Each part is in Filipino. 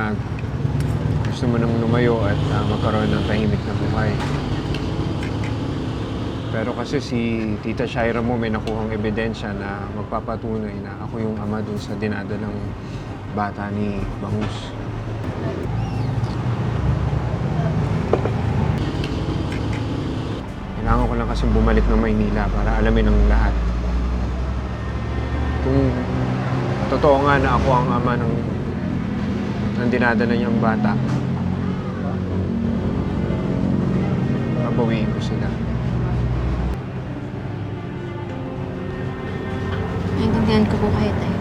na gusto mo nang lumayo at magkaroon ng tahimik na buhay. Pero kasi si Tita Shaira mo may nakuhang ebidensya na magpapatunay na ako yung ama dun sa dinadalang bata ni Bangus. Kailangan ko lang kasi bumalik ng Maynila para alamin ang lahat. Kung totoo nga na ako ang ama ng dinadala niyang bata, babawiin ko sila. Naintindihan ko po kayo, Tay.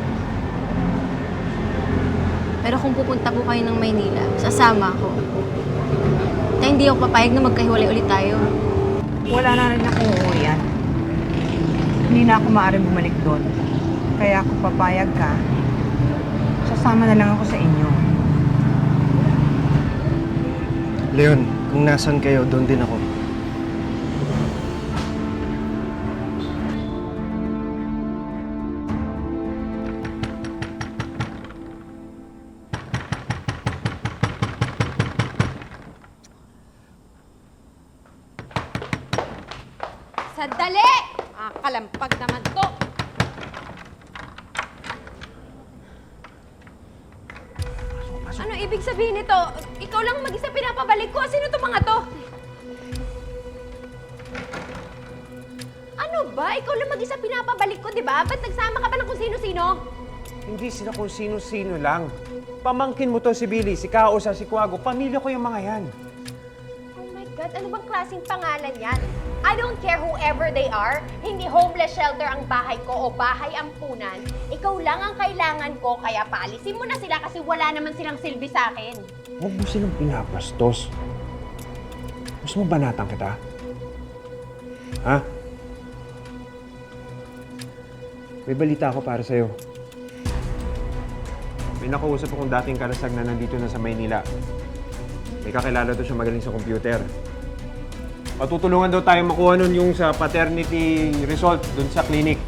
Pero kung pupunta po kayo ng Maynila, sasama ako. Tay, hindi ako papayag na magkahiwalay ulit tayo. Wala na rin akong uuwian. Hindi na ako maaaring bumalik doon. Kaya kung papayag ka, sasama na lang ako sa inyo. Leon, kung nasan kayo, doon din ako. Sandali! Kalampag naman to. Ano ibig sabihin nito? Ikaw lang mag-isa pinapabalik ko. Sino to mga to? Ano ba? Ikaw lang mag-isa pinapabalik ko, di ba? Ba't nagsama ka pa ng kung sino-sino? Hindi sila kung sino-sino lang. Pamangkin mo to si Billy, si Kausa, si Kuago. Pamilya ko yung mga yan. Oh my God, ano bang klaseng pangalan yan? I don't care whoever they are. Hindi homeless shelter ang bahay ko o bahay ampunan. Ikaw lang ang kailangan ko, kaya paalisin mo na sila kasi wala naman silang silbi sa akin. Huwag mo silang pinapastos. Gusto mo banatan kita? Ha? May balita ako para sa'yo. May nakausap akong dating karasag na nandito na sa Maynila. May kakilala to siya magaling sa computer. Patutulungan daw tayo makuha nun yung sa paternity result dun sa clinic.